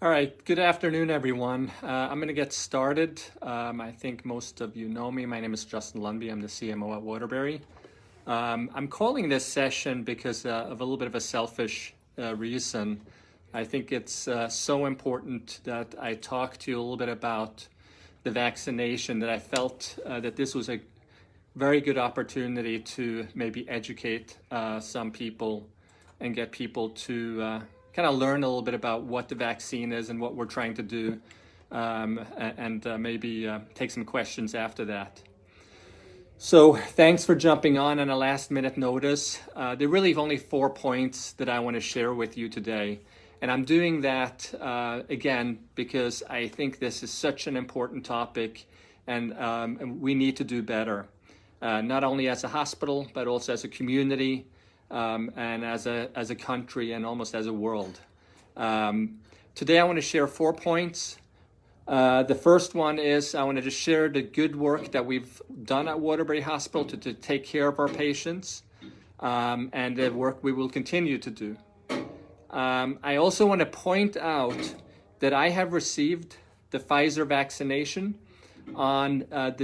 All right, good afternoon, everyone. I'm going to get started. I think most of you know me. My name is Justin Lundby. I'm the CMO at Waterbury. I'm calling this session because of a little bit of a selfish reason. I think it's so important that I talk to you a little bit about the vaccination, that I felt that this was a very good opportunity to maybe educate some people and get people to kind of learn a little bit about what the vaccine is and what we're trying to do, and maybe take some questions after that. So thanks for jumping on a last minute notice. There are really only 4 points that I want to share with you today. And I'm doing that again because I think this is such an important topic, and we need to do better, not only as a hospital, but also as a community, and as a country, and almost as a world. Today I want to share 4 points. The first one is I want to just share the good work that we've done at Waterbury Hospital to take care of our patients, and the work we will continue to do. I also want to point out that I have received the Pfizer vaccination on about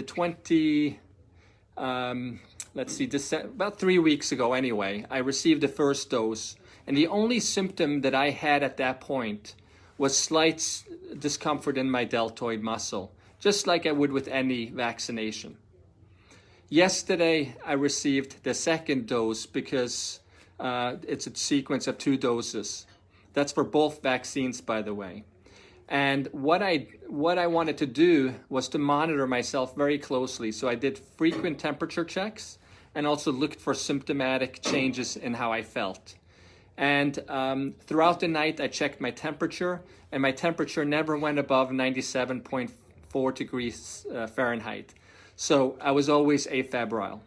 3 weeks ago anyway. I received the first dose, and the only symptom that I had at that point was slight discomfort in my deltoid muscle, just like I would with any vaccination. Yesterday, I received the second dose because it's a sequence of 2 doses. That's for both vaccines, by the way. And what I wanted to do was to monitor myself very closely. So I did frequent temperature checks and also looked for symptomatic changes in how I felt. And throughout the night, I checked my temperature, and my temperature never went above 97.4 degrees Fahrenheit. So I was always afebrile.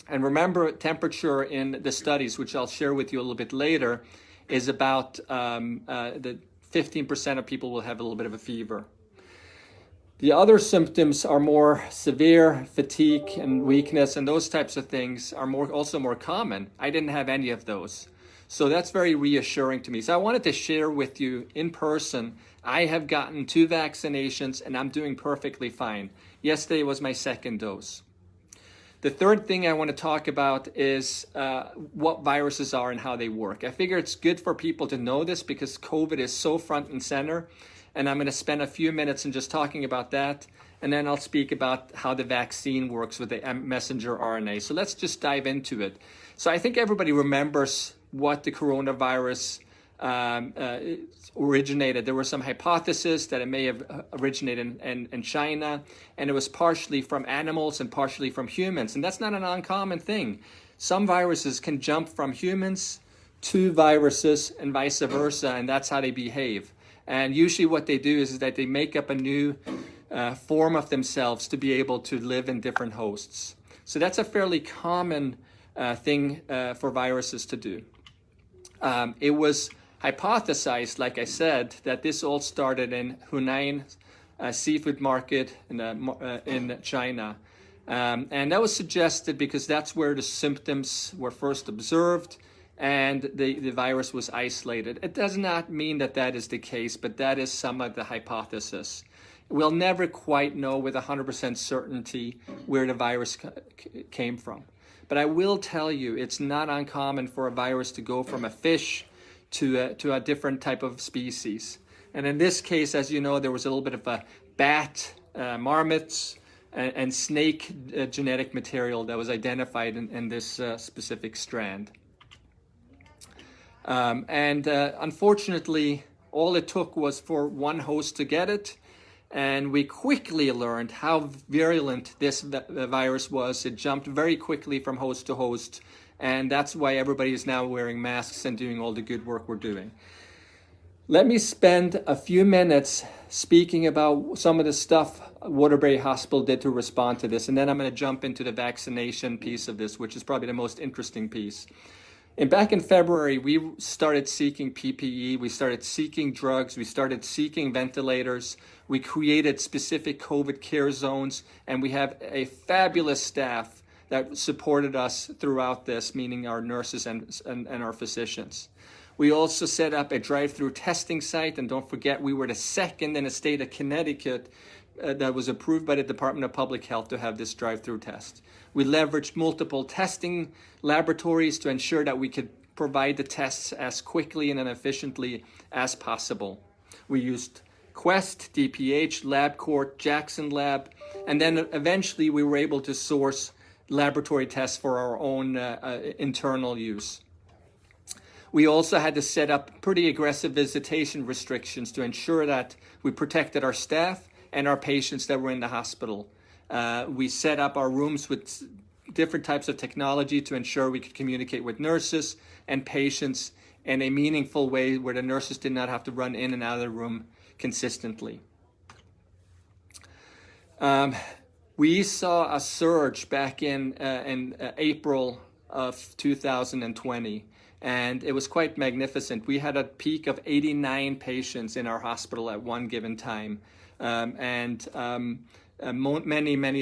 And remember, temperature in the studies, which I'll share with you a little bit later, is about the 15% of people will have a little bit of a fever. The other symptoms are more severe. Fatigue and weakness and those types of things are also more common. I didn't have any of those. So that's very reassuring to me. So I wanted to share with you in person, I have gotten 2 vaccinations and I'm doing perfectly fine. Yesterday was my second dose. The third thing I want to talk about is what viruses are and how they work. I figure it's good for people to know this because COVID is so front and center. And I'm going to spend a few minutes in just talking about that. And then I'll speak about how the vaccine works with the messenger RNA. So let's just dive into it. So I think everybody remembers what the coronavirus originated. There were some hypotheses that it may have originated in China, and it was partially from animals and partially from humans. And that's not an uncommon thing. Some viruses can jump from humans to viruses and vice versa, and that's how they behave. And usually what they do is that they make up a new form of themselves to be able to live in different hosts. So that's a fairly common thing for viruses to do. It was hypothesized, like I said, that this all started in Hunan seafood market in China. And that was suggested because that's where the symptoms were first observed and the virus was isolated. It does not mean that that is the case, but that is some of the hypothesis. We'll never quite know with 100% certainty where the virus came from. But I will tell you, it's not uncommon for a virus to go from a fish to a different type of species. And in this case, as you know, there was a little bit of a bat, marmots, and snake genetic material that was identified in this specific strand. Unfortunately, all it took was for one host to get it, and we quickly learned how virulent this virus was. It jumped very quickly from host to host, and that's why everybody is now wearing masks and doing all the good work we're doing. Let me spend a few minutes speaking about some of the stuff Waterbury Hospital did to respond to this, and then I'm going to jump into the vaccination piece of this, which is probably the most interesting piece. And back in February, we started seeking PPE, we started seeking drugs, we started seeking ventilators, we created specific COVID care zones, and we have a fabulous staff that supported us throughout this, meaning our nurses and our physicians. We also set up a drive-through testing site, and don't forget, we were the second in the state of Connecticut that was approved by the Department of Public Health to have this drive-through test. We leveraged multiple testing laboratories to ensure that we could provide the tests as quickly and efficiently as possible. We used Quest, DPH, LabCorp, Jackson Lab, and then eventually we were able to source laboratory tests for our own internal use. We also had to set up pretty aggressive visitation restrictions to ensure that we protected our staff and our patients that were in the hospital. We set up our rooms with different types of technology to ensure we could communicate with nurses and patients in a meaningful way where the nurses did not have to run in and out of the room consistently. We saw a surge back in April of 2020, and it was quite magnificent. We had a peak of 89 patients in our hospital at one given time, many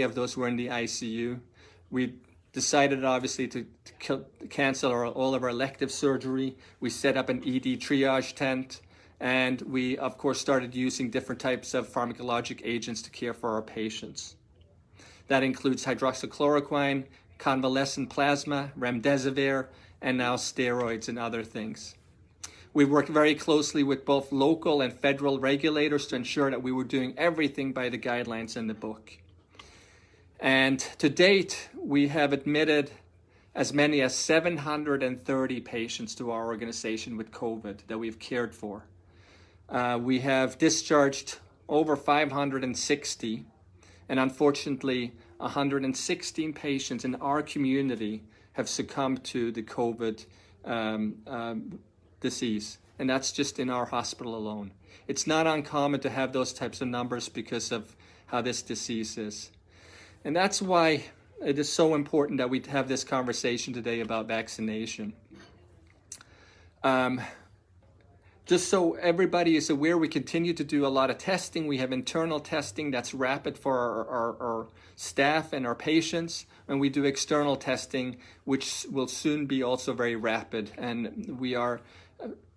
of those were in the ICU. We decided obviously to cancel all of our elective surgery. We set up an ED triage tent, and we of course started using different types of pharmacologic agents to care for our patients. That includes hydroxychloroquine, convalescent plasma, remdesivir, and now steroids and other things. We worked very closely with both local and federal regulators to ensure that we were doing everything by the guidelines in the book. And to date, we have admitted as many as 730 patients to our organization with COVID that we've cared for. We have discharged over 560, and unfortunately, 116 patients in our community have succumbed to the COVID disease, and that's just in our hospital alone. It's not uncommon to have those types of numbers because of how this disease is. And that's why it is so important that we have this conversation today about vaccination. Just so everybody is aware, we continue to do a lot of testing. We have internal testing that's rapid for our staff and our patients, and we do external testing, which will soon be also very rapid. And we are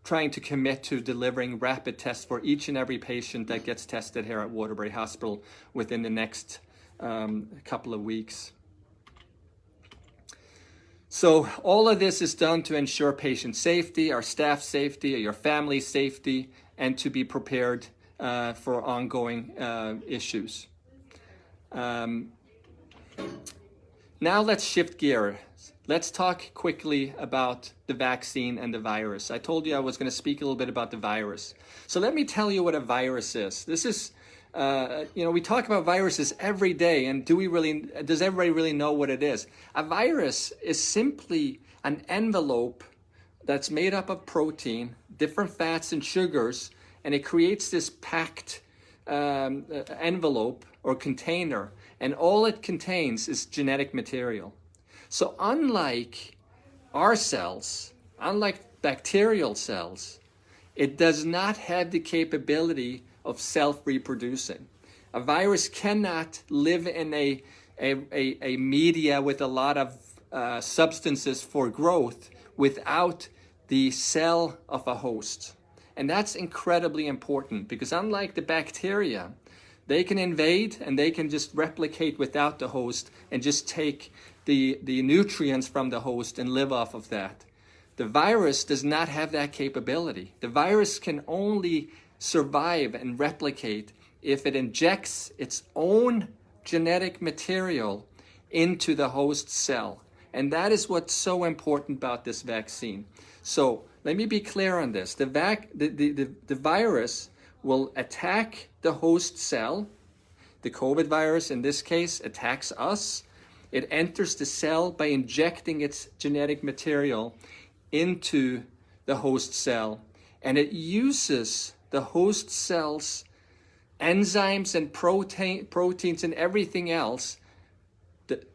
trying to commit to delivering rapid tests for each and every patient that gets tested here at Waterbury Hospital within the next couple of weeks. So all of this is done to ensure patient safety, our staff safety, your family safety, and to be prepared for ongoing issues. Now let's shift gears. Let's talk quickly about the vaccine and the virus. I told you I was going to speak a little bit about the virus. So let me tell you what a virus is. This is we talk about viruses every day, and does everybody really know what it is? A virus is simply an envelope that's made up of protein, different fats and sugars, and it creates this packed envelope or container, and all it contains is genetic material. So unlike our cells, unlike bacterial cells, it does not have the capability of self-reproducing. A virus cannot live in a media with a lot of substances for growth without the cell of a host. And that's incredibly important because unlike the bacteria, they can invade and they can just replicate without the host and just take the nutrients from the host and live off of that. The virus does not have that capability. The virus can only survive and replicate if it injects its own genetic material into the host cell. And that is what's so important about this vaccine. So let me be clear on this. The virus will attack the host cell. The COVID virus, in this case, attacks us. It enters the cell by injecting its genetic material into the host cell. And it uses the host cell's enzymes and proteins and everything else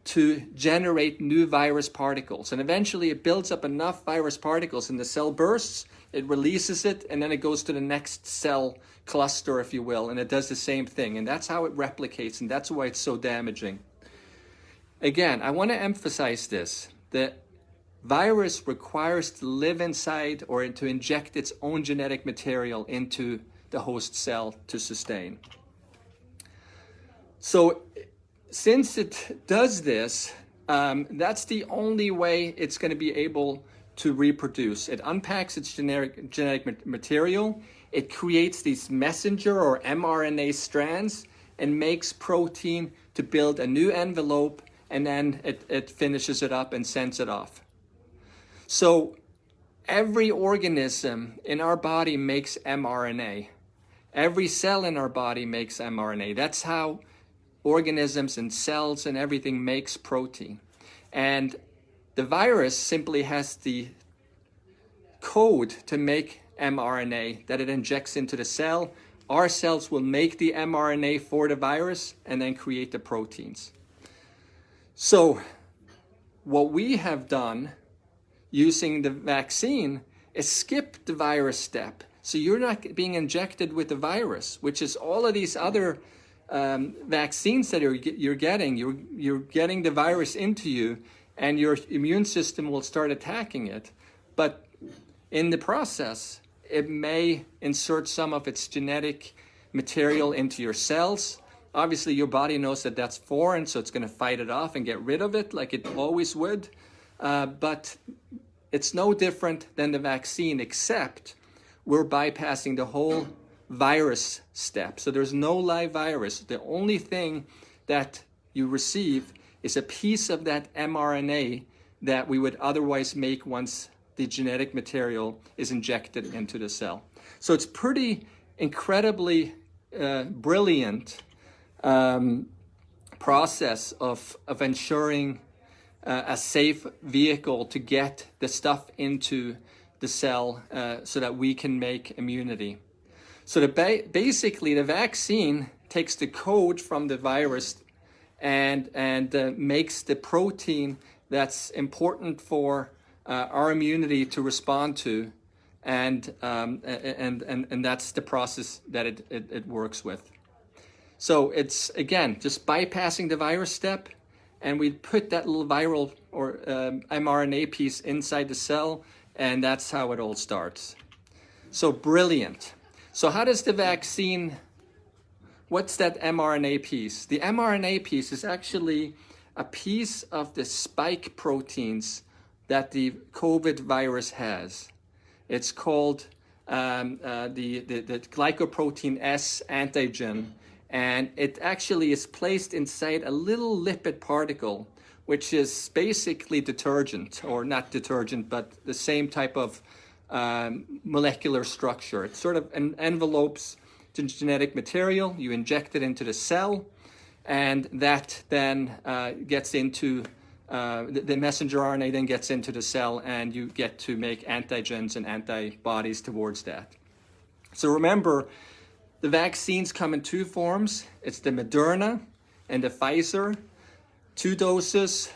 to generate new virus particles. And eventually it builds up enough virus particles and the cell bursts, it releases it, and then it goes to the next cell cluster, if you will, and it does the same thing. And that's how it replicates, and that's why it's so damaging. Again, I want to emphasize this, that Virus requires to live inside or to inject its own genetic material into the host cell to sustain. So since it does this, that's the only way it's going to be able to reproduce. It unpacks its genetic material, it creates these messenger or mRNA strands and makes protein to build a new envelope, and then it finishes it up and sends it off. So every organism in our body makes mRNA. Every cell in our body makes mRNA. That's how organisms and cells and everything makes protein. And the virus simply has the code to make mRNA that it injects into the cell. Our cells will make the mRNA for the virus and then create the proteins. So what we have done using the vaccine is skip the virus step. So you're not being injected with the virus, which is all of these other vaccines that you're getting. You're getting the virus into you, and your immune system will start attacking it. But in the process, it may insert some of its genetic material into your cells. Obviously, your body knows that that's foreign, so it's going to fight it off and get rid of it like it always would. But it's no different than the vaccine, except we're bypassing the whole virus step. So there's no live virus. The only thing that you receive is a piece of that mRNA that we would otherwise make once the genetic material is injected into the cell. So it's pretty incredibly brilliant process of ensuring a safe vehicle to get the stuff into the cell so that we can make immunity. So basically the vaccine takes the code from the virus and makes the protein that's important for our immunity to respond to, and that's the process that it works with. So it's, again, just bypassing the virus step, and we put that little viral or mRNA piece inside the cell, and that's how it all starts. So brilliant. So how does the vaccine, what's that mRNA piece? The mRNA piece is actually a piece of the spike proteins that the COVID virus has. It's called the glycoprotein S antigen, and it actually is placed inside a little lipid particle, which is basically detergent, or not detergent, but the same type of molecular structure. It sort of envelopes the genetic material, you inject it into the cell, and that then gets into the messenger RNA then gets into the cell, and you get to make antigens and antibodies towards that. So remember, the vaccines come in two forms. It's the Moderna and the Pfizer. 2 doses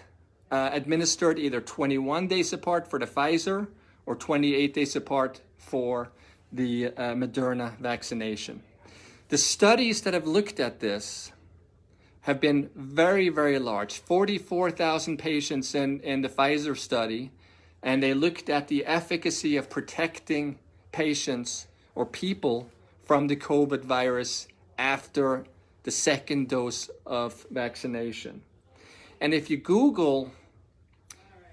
administered either 21 days apart for the Pfizer or 28 days apart for the Moderna vaccination. The studies that have looked at this have been very, very large. 44,000 patients in the Pfizer study, and they looked at the efficacy of protecting patients or people from the COVID virus after the second dose of vaccination. And if you Google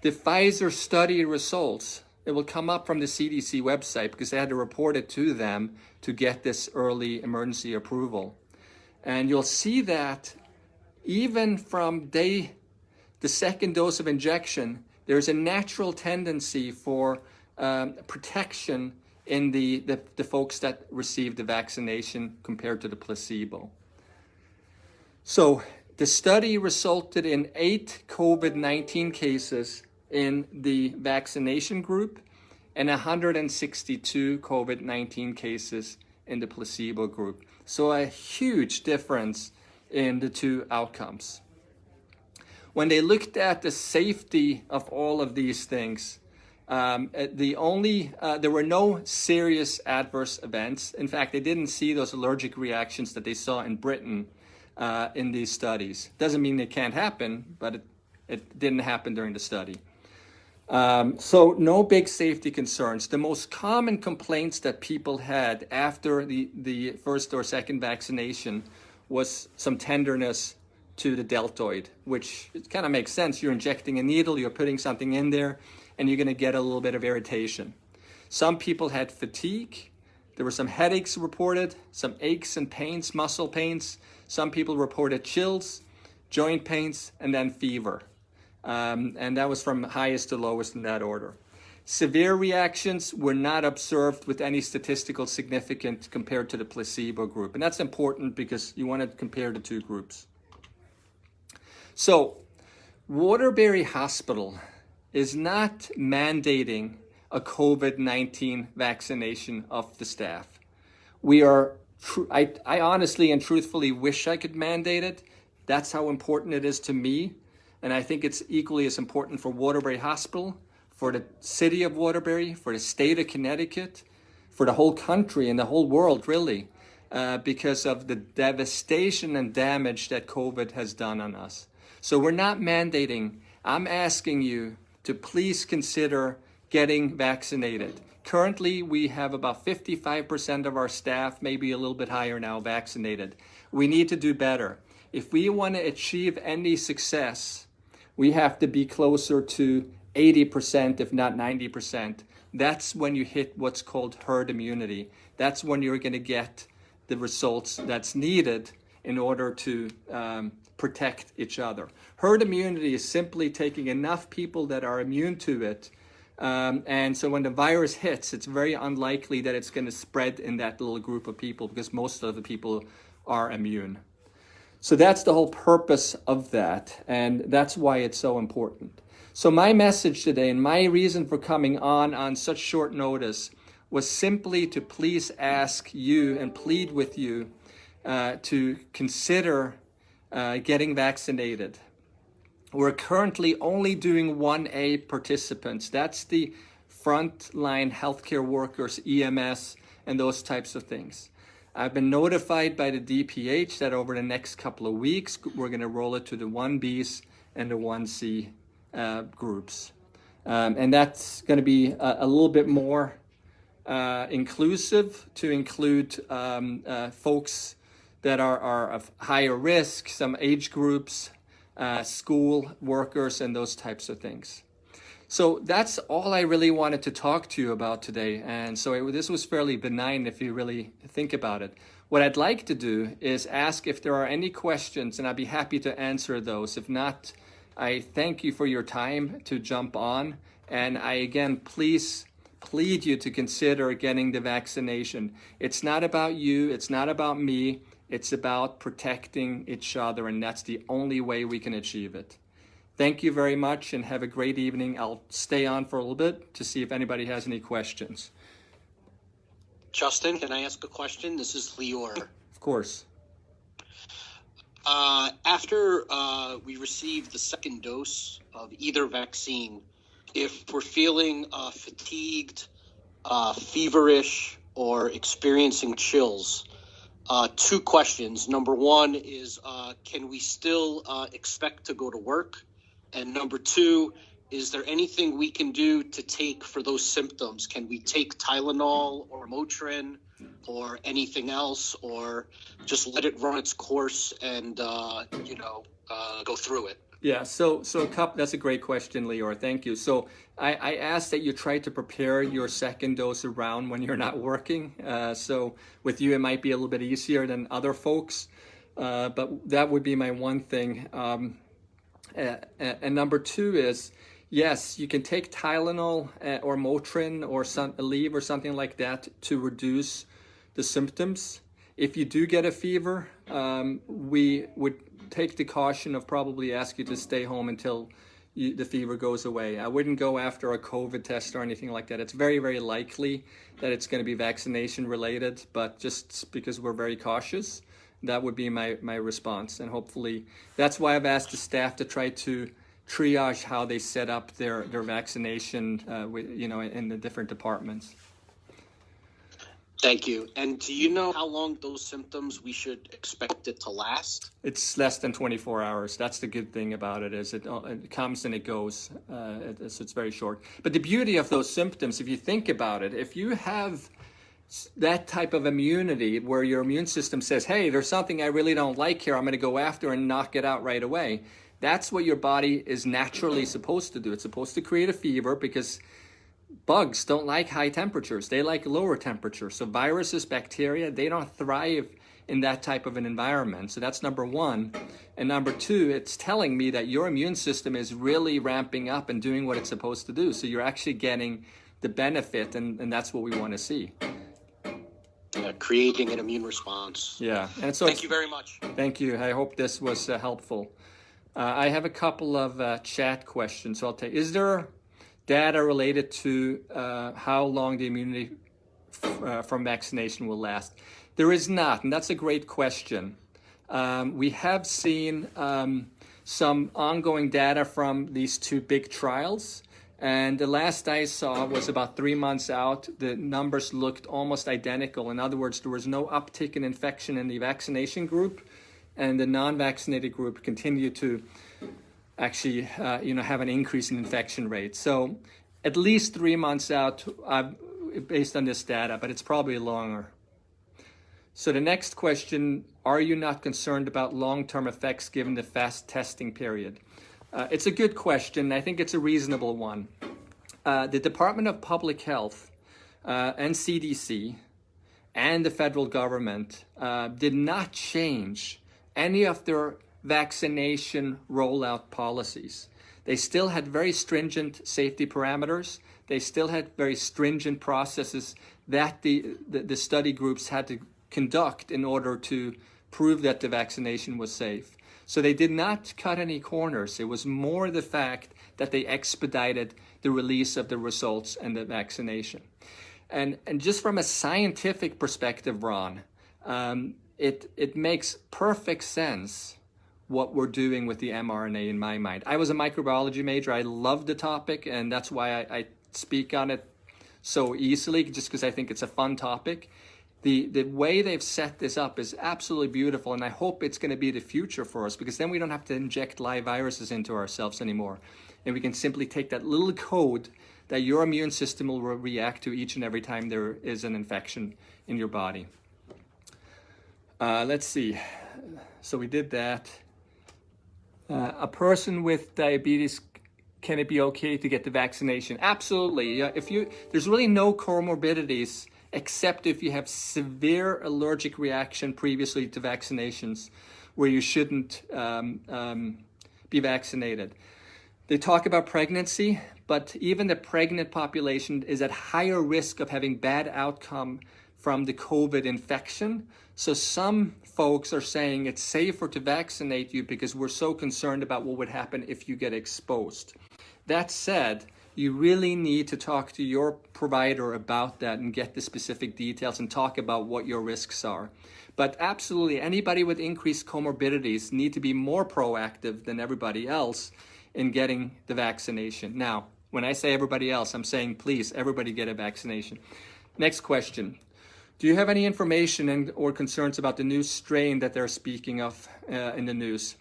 the Pfizer study results, it will come up from the CDC website, because they had to report it to them to get this early emergency approval. And you'll see that even from the second dose of injection, there's a natural tendency for protection in the folks that received the vaccination compared to the placebo. So the study resulted in 8 COVID-19 cases in the vaccination group and 162 COVID-19 cases in the placebo group. So a huge difference in the two outcomes. When they looked at the safety of all of these things, there were no serious adverse events. In fact, they didn't see those allergic reactions that they saw in Britain in these studies. Doesn't mean they can't happen, but it didn't happen during the study. So no big safety concerns. The most common complaints that people had after the first or second vaccination was some tenderness to the deltoid, which it kind of makes sense. You're injecting a needle, you're putting something in there, and you're going to get a little bit of irritation. Some people had fatigue. There were some headaches reported, some aches and pains, muscle pains. Some people reported chills, joint pains, and then fever. And that was from highest to lowest in that order. Severe reactions were not observed with any statistical significance compared to the placebo group. And that's important because you want to compare the two groups. So, Waterbury Hospital is not mandating a COVID-19 vaccination of the staff. We are, I honestly and truthfully wish I could mandate it. That's how important it is to me. And I think it's equally as important for Waterbury Hospital, for the city of Waterbury, for the state of Connecticut, for the whole country and the whole world, really, because of the devastation and damage that COVID has done on us. So we're not mandating. I'm asking you to please consider getting vaccinated. Currently, we have about 55% of our staff, maybe a little bit higher now, vaccinated. We need to do better. If we want to achieve any success, we have to be closer to 80%, if not 90%. That's when you hit what's called herd immunity. That's when you're going to get the results that's needed in order to protect each other. Herd immunity is simply taking enough people that are immune to it. And so when the virus hits, it's very unlikely that it's going to spread in that little group of people because most of the people are immune. So that's the whole purpose of that, and that's why it's so important. So my message today and my reason for coming on such short notice was simply to please ask you and plead with you to consider getting vaccinated. We're currently only doing 1A participants. That's the frontline healthcare workers, EMS, and those types of things. I've been notified by the DPH that over the next couple of weeks, we're going to roll it to the 1Bs and the 1C groups. And that's going to be a little bit more inclusive to include folks that are of higher risk, some age groups, school workers, and those types of things. So that's all I really wanted to talk to you about today. And so this was fairly benign if you really think about it. What I'd like to do is ask if there are any questions, and I'd be happy to answer those. If not, I thank you for your time to jump on. And I, again, please plead you to consider getting the vaccination. It's not about you. It's not about me. It's about protecting each other, and that's the only way we can achieve it. Thank you very much and have a great evening. I'll stay on for a little bit to see if anybody has any questions. Justin, can I ask a question? This is Lior. Of course. After we receive the second dose of either vaccine, if we're feeling fatigued, feverish, or experiencing chills, two questions. Number one is, can we still expect to go to work? And number two, is there anything we can do to take for those symptoms? Can we take Tylenol or Motrin or anything else, or just let it run its course and, go through it? Yeah, so that's a great question, Lior. Thank you. So I asked that you try to prepare your second dose around when you're not working. So with you, it might be a little bit easier than other folks, but that would be my one thing. And number two is, yes, you can take Tylenol or Motrin or Aleve or something like that to reduce the symptoms. If you do get a fever, we would take the caution of probably ask you to stay home until the fever goes away. I wouldn't go after a COVID test or anything like that. It's very, very likely that it's going to be vaccination related, but just because we're very cautious, that would be my response. And hopefully that's why I've asked the staff to try to triage how they set up their vaccination in the different departments. Thank you. And do you know how long those symptoms we should expect it to last? It's less than 24 hours. That's the good thing about it, is it comes and it goes. So it's very short. But the beauty of those symptoms, if you think about it, if you have that type of immunity where your immune system says, hey, there's something I really don't like here, I'm going to go after and knock it out right away. That's what your body is naturally supposed to do. It's supposed to create a fever because bugs don't like high temperatures. They like lower temperatures. So viruses, bacteria, they don't thrive in that type of an environment. So that's number one. And number two, it's telling me that your immune system is really ramping up and doing what it's supposed to do. So you're actually getting the benefit, and that's what we want to see. Creating an immune response. Yeah. And so thank you very much. Thank you. I hope this was helpful. I have a couple of chat questions. So I'll take, is there data related to how long the immunity from vaccination will last? There is not, and that's a great question. We have seen some ongoing data from these two big trials, and the last I saw was about 3 months out. The numbers looked almost identical. In other words, there was no uptick in infection in the vaccination group, and the non-vaccinated group continued to actually have an increase in infection rate. So at least 3 months out based on this data, but it's probably longer. So the next question, are you not concerned about long-term effects given the fast testing period? It's a good question. I think it's a reasonable one. The Department of Public Health and CDC and the federal government did not change any of their vaccination rollout policies. They still had very stringent safety parameters. They still had very stringent processes that the study groups had to conduct in order to prove that the vaccination was safe. So they did not cut any corners. It was more the fact that they expedited the release of the results and the vaccination. And just from a scientific perspective, Ron, it makes perfect sense what we're doing with the mRNA in my mind. I was a microbiology major. I love the topic, and that's why I speak on it so easily, just because I think it's a fun topic. The way they've set this up is absolutely beautiful, and I hope it's going to be the future for us, because then we don't have to inject live viruses into ourselves anymore. And we can simply take that little code that your immune system will react to each and every time there is an infection in your body. Let's see. So we did that. A person with diabetes, can it be okay to get the vaccination? Absolutely. There's really no comorbidities except if you have severe allergic reaction previously to vaccinations, where you shouldn't be vaccinated. They talk about pregnancy, but even the pregnant population is at higher risk of having bad outcome from the COVID infection. So some folks are saying it's safer to vaccinate you because we're so concerned about what would happen if you get exposed. That said, you really need to talk to your provider about that and get the specific details and talk about what your risks are. But absolutely, anybody with increased comorbidities need to be more proactive than everybody else in getting the vaccination. Now, when I say everybody else, I'm saying please, everybody get a vaccination. Next question. Do you have any information or concerns about the new strain that they're speaking of in the news?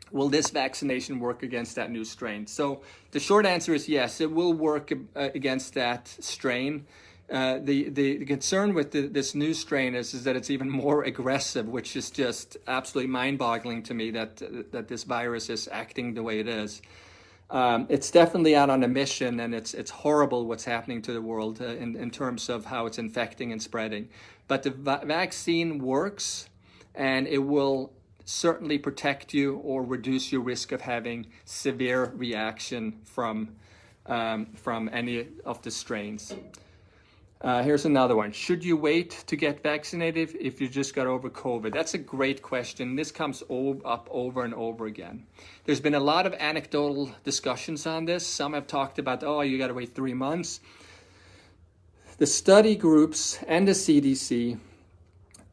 Will this vaccination work against that new strain? So the short answer is yes, it will work against that strain. The concern with this new strain is that it's even more aggressive, which is just absolutely mind-boggling to me that this virus is acting the way it is. It's definitely out on a mission, and it's horrible what's happening to the world in terms of how it's infecting and spreading. But the vaccine works, and it will certainly protect you or reduce your risk of having severe reaction from any of the strains. Here's another one. Should you wait to get vaccinated if you just got over COVID? That's a great question. This comes up over and over again. There's been a lot of anecdotal discussions on this. Some have talked about, you got to wait 3 months. The study groups and the CDC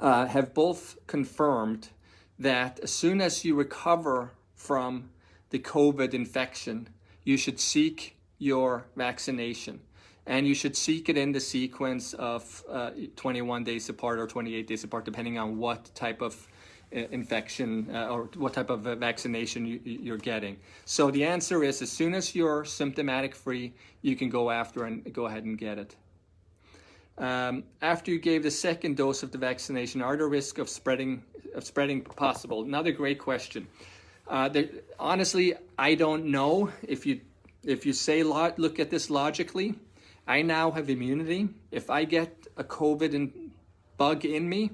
have both confirmed that as soon as you recover from the COVID infection, you should seek your vaccination. and you should seek it in the sequence of 21 days apart or 28 days apart, depending on what type of infection or what type of vaccination you're getting. So the answer is, as soon as you're symptomatic free, you can go after and go ahead and get it. After you gave the second dose of the vaccination, are the risk of spreading possible? Another great question. Honestly, I don't know. If you say look at this logically, I now have immunity. If I get a COVID bug in me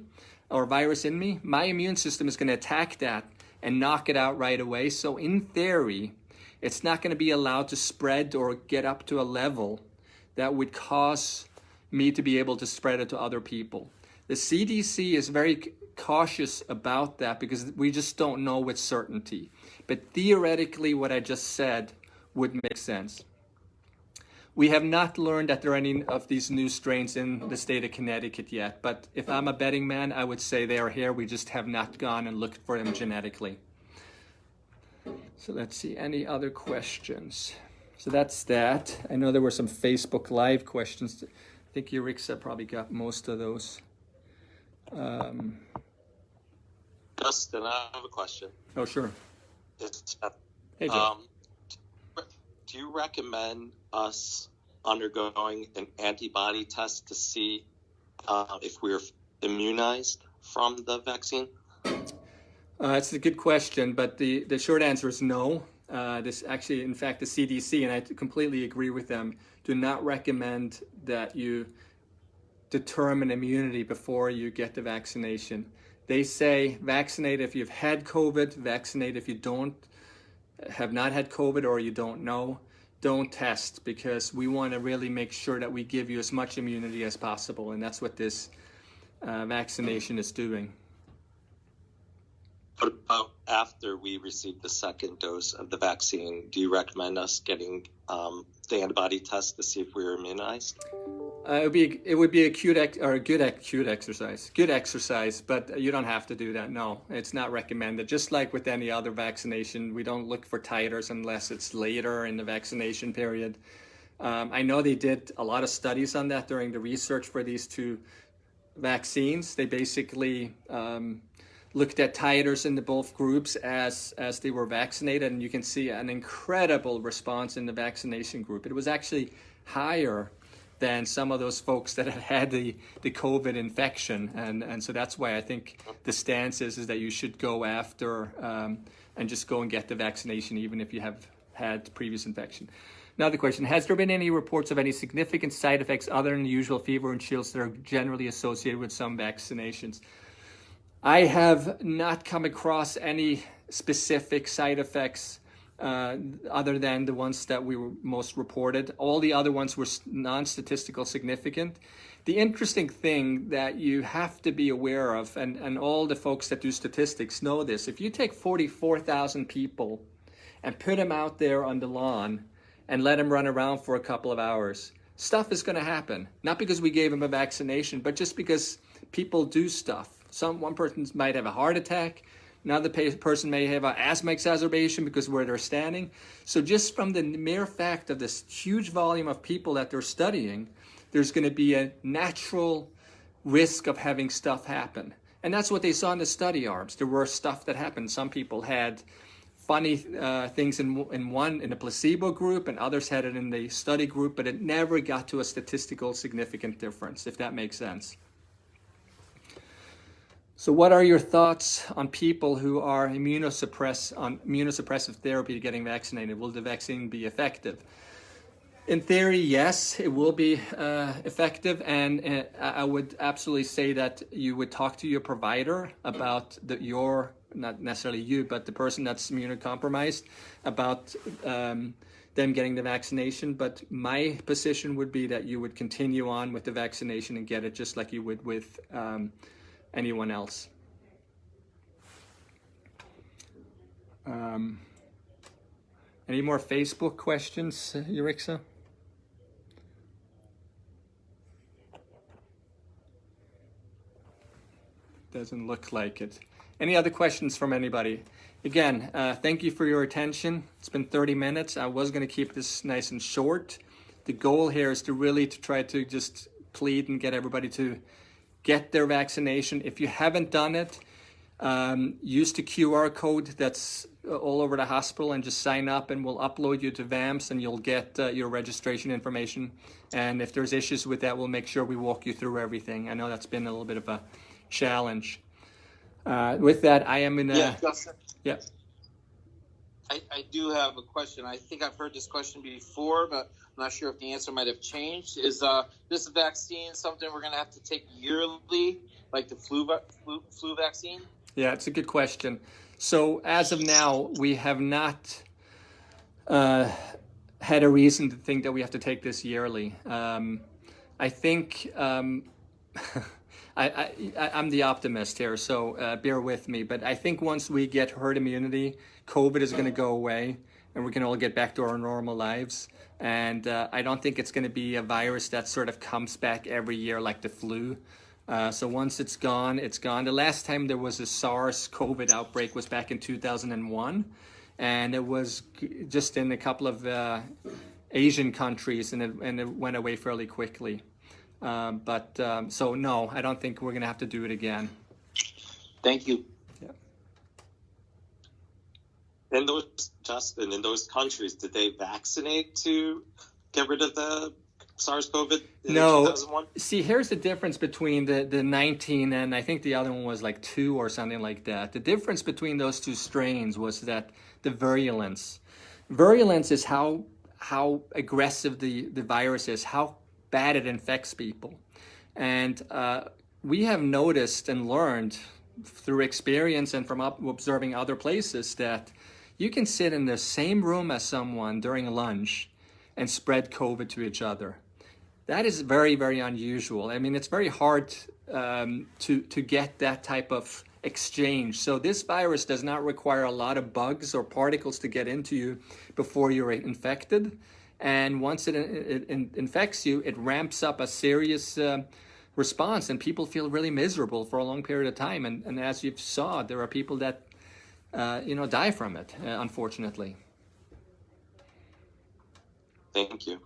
or virus in me, my immune system is going to attack that and knock it out right away. So in theory, it's not going to be allowed to spread or get up to a level that would cause me to be able to spread it to other people. The CDC is very cautious about that because we just don't know with certainty. But theoretically, what I just said would make sense. We have not learned that there are any of these new strains in the state of Connecticut yet, but if I'm a betting man, I would say they are here. We just have not gone and looked for them genetically. So let's see, any other questions? So that's that. I know there were some Facebook Live questions. I think Yurixa probably got most of those. Justin, I have a question. Oh, sure. Hey, Joe. Do you recommend us undergoing an antibody test to see if we're immunized from the vaccine? It's a good question, but the short answer is no. This actually, in fact, the CDC, and I completely agree with them, do not recommend that you determine immunity before you get the vaccination. They say vaccinate if you've had COVID, vaccinate if you have not had COVID or you don't know. Don't test, because we want to really make sure that we give you as much immunity as possible, and that's what this vaccination is doing. What about after we receive the second dose of the vaccine? Do you recommend us getting the antibody test to see if we're immunized? It would be a good exercise, but you don't have to do that. No, it's not recommended. Just like with any other vaccination, we don't look for titers unless it's later in the vaccination period. I know they did a lot of studies on that during the research for these two vaccines. They basically looked at titers in both groups as they were vaccinated, and you can see an incredible response in the vaccination group. It was actually higher than some of those folks that had the COVID infection. And so that's why I think the stance is that you should go after and just go and get the vaccination, even if you have had previous infection. Another question, has there been any reports of any significant side effects other than the usual fever and chills that are generally associated with some vaccinations? I have not come across any specific side effects other than the ones that we were most reported. All the other ones were non-statistical significant. The interesting thing that you have to be aware of, and all the folks that do statistics know this, if you take 44,000 people and put them out there on the lawn and let them run around for a couple of hours, stuff is going to happen. Not because we gave them a vaccination, but just because people do stuff. One person might have a heart attack. Another person may have an asthma exacerbation because where they're standing. So just from the mere fact of this huge volume of people that they're studying, there's going to be a natural risk of having stuff happen. And that's what they saw in the study arms. There were stuff that happened. Some people had funny things in the placebo group, and others had it in the study group, but it never got to a statistical significant difference, if that makes sense. So what are your thoughts on people who are immunosuppressive therapy getting vaccinated? Will the vaccine be effective? In theory, yes, it will be effective, and I would absolutely say that you would talk to your provider about not necessarily you, but the person that's immunocompromised, about them getting the vaccination. But my position would be that you would continue on with the vaccination and get it just like you would with anyone else. Any more Facebook questions, Yurixa? Doesn't look like it. Any other questions from anybody? Again, thank you for your attention. It's been 30 minutes. I was going to keep this nice and short. the goal here is to try to just plead and get everybody to get their vaccination. If you haven't done it, use the QR code that's all over the hospital and just sign up, and we'll upload you to VAMS and you'll get your registration information. And if there's issues with that, we'll make sure we walk you through everything. I know that's been a little bit of a challenge. With that, I am in a... Justin, Yeah. I do have a question. I think I've heard this question before, but I'm not sure if the answer might have changed. Is this vaccine something we're going to have to take yearly, like the flu vaccine? Yeah, it's a good question. So as of now, we have not had a reason to think that we have to take this yearly. I think I'm the optimist here, so bear with me. But I think once we get herd immunity, COVID is going to go away and we can all get back to our normal lives. And I don't think it's going to be a virus that sort of comes back every year like the flu. So once it's gone, it's gone. The last time there was a SARS COVID outbreak was back in 2001. And it was just in a couple of Asian countries, and it went away fairly quickly. So no, I don't think we're going to have to do it again. Thank you. Yeah. In those countries, did they vaccinate to get rid of the SARS-CoV in No. 2001? See, here's the difference between the 19 and I think the other one was like 2 or something like that. The difference between those two strains was that the virulence. Virulence is how aggressive the virus is, how bad it infects people. And we have noticed and learned through experience and from observing other places that you can sit in the same room as someone during lunch and spread COVID to each other. That is very, very unusual. I mean, it's very hard to get that type of exchange. So this virus does not require a lot of bugs or particles to get into you before you're infected. And once it infects you, it ramps up a serious response, and people feel really miserable for a long period of time. And as you saw, there are people that die from it, unfortunately. Thank you.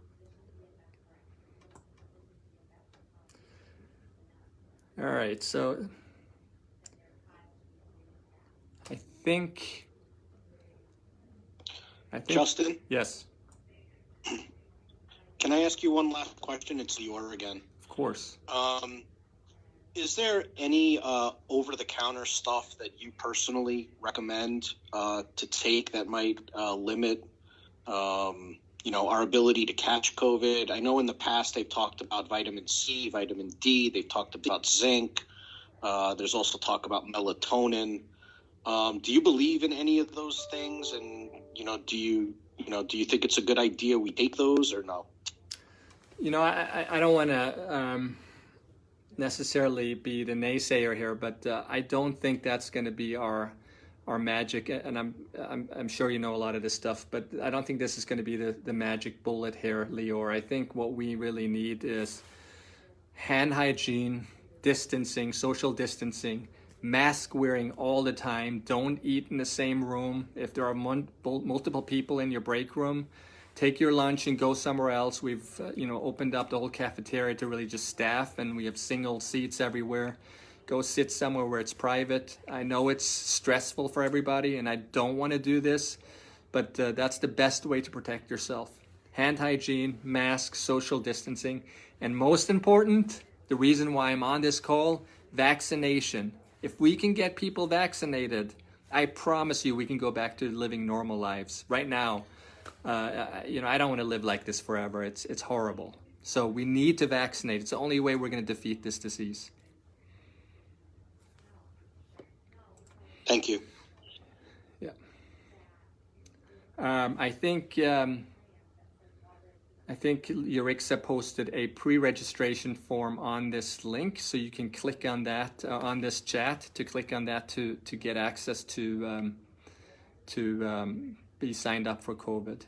All right, so I think Justin, yes, can I ask you one last question? It's Lior again. of course. Is there any over-the-counter stuff that you personally recommend to take that might limit, our ability to catch COVID? I know in the past they've talked about vitamin C, vitamin D. They've talked about zinc. There's also talk about melatonin. Do you believe in any of those things? And do you think it's a good idea we take those or no? I don't want to necessarily be the naysayer here, but I don't think that's going to be our magic. And I'm sure you know a lot of this stuff, but I don't think this is going to be the magic bullet here, Lior. I think what we really need is hand hygiene, distancing, social distancing, mask wearing all the time. Don't eat in the same room. If there are multiple people in your break room, take your lunch and go somewhere else. We've opened up the whole cafeteria to really just staff, and we have single seats everywhere. Go sit somewhere where it's private. I know it's stressful for everybody, and I don't want to do this, but that's the best way to protect yourself. Hand hygiene, mask, social distancing, and most important, the reason why I'm on this call, vaccination. If we can get people vaccinated, I promise you we can go back to living normal lives. Right now, I don't want to live like this forever. It's horrible. So we need to vaccinate. It's the only way we're going to defeat this disease. Thank you. Yeah. I think Yurixa posted a pre-registration form on this link, so you can click on that on this chat to click on that to get access to be signed up for COVID.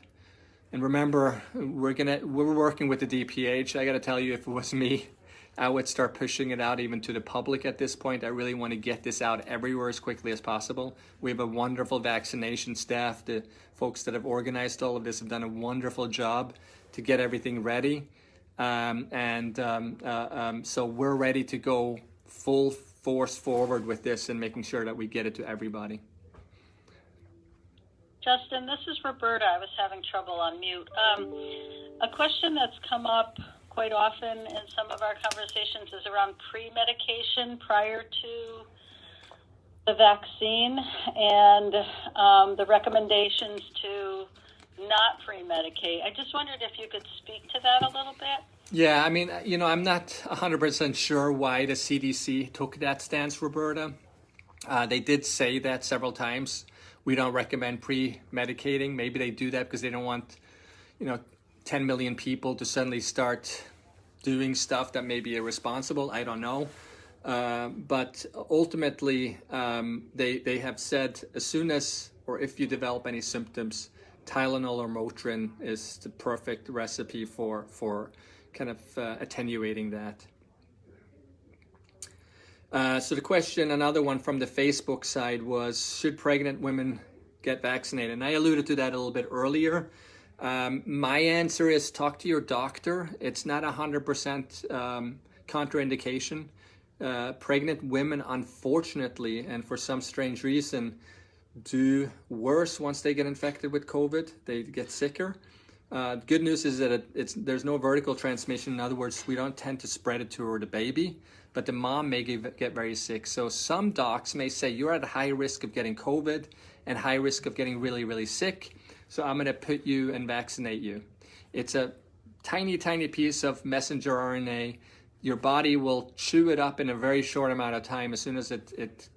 And remember, we're working with the DPH. I got to tell you, if it was me, I would start pushing it out even to the public at this point. I really want to get this out everywhere as quickly as possible. We have a wonderful vaccination staff. The folks that have organized all of this have done a wonderful job to get everything ready. So we're ready to go full force forward with this and making sure that we get it to everybody. Justin, this is Roberta. I was having trouble on mute. A question that's come up quite often in some of our conversations is around pre-medication prior to the vaccine and the recommendations to not pre-medicate. I just wondered if you could speak to that a little bit. Yeah, I mean, I'm not 100% sure why the CDC took that stance, Roberta. They did say that several times. We don't recommend pre-medicating. Maybe they do that because they don't want, 10 million people to suddenly start doing stuff that may be irresponsible. I don't know. But ultimately, they have said as soon as, or if you develop any symptoms, Tylenol or Motrin is the perfect recipe for kind of attenuating that. So the question, another one from the Facebook side was, should pregnant women get vaccinated? And I alluded to that a little bit earlier. My answer is talk to your doctor. It's not 100% contraindication. Pregnant women, unfortunately, and for some strange reason, do worse once they get infected with COVID. They get sicker. Good news is that there's no vertical transmission. In other words, we don't tend to spread it to the baby, but the mom may get very sick. So some docs may say you're at a high risk of getting COVID and high risk of getting really, really sick. So I'm going to put you and vaccinate you. It's a tiny, tiny piece of messenger RNA. Your body will chew it up in a very short amount of time. As soon as it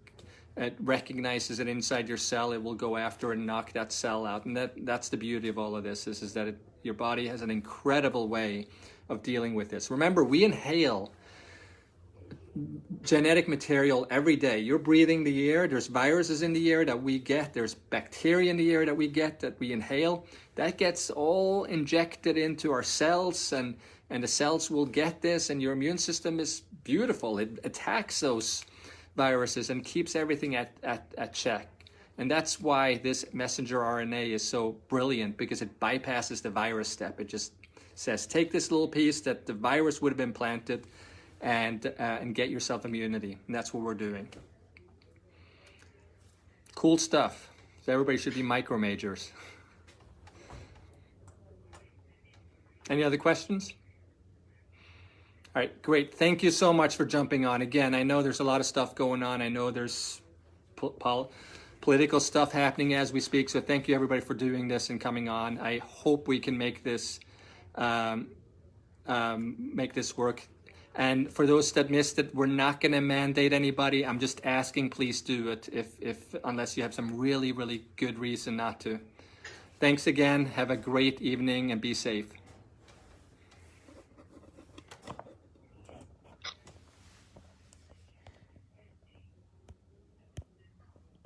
recognizes it inside your cell, it will go after and knock that cell out. And that's the beauty of all of this, is that your body has an incredible way of dealing with this. Remember, we inhale genetic material every day. You're breathing the air. There's viruses in the air that we get. There's bacteria in the air that we get, that we inhale. That gets all injected into our cells, and the cells will get this, and your immune system is beautiful. It attacks those viruses and keeps everything at check. And that's why this messenger RNA is so brilliant, because it bypasses the virus step. It just says, take this little piece that the virus would have implanted and get yourself immunity. And that's what we're doing. Cool stuff. So everybody should be micro majors. Any other questions? All right, great. Thank you so much for jumping on. Again, I know there's a lot of stuff going on. I know there's political stuff happening as we speak. So thank you, everybody, for doing this and coming on. I hope we can make this work. And for those that missed it, we're not going to mandate anybody. I'm just asking, please do it if unless you have some really, really good reason not to. Thanks again. Have a great evening and be safe.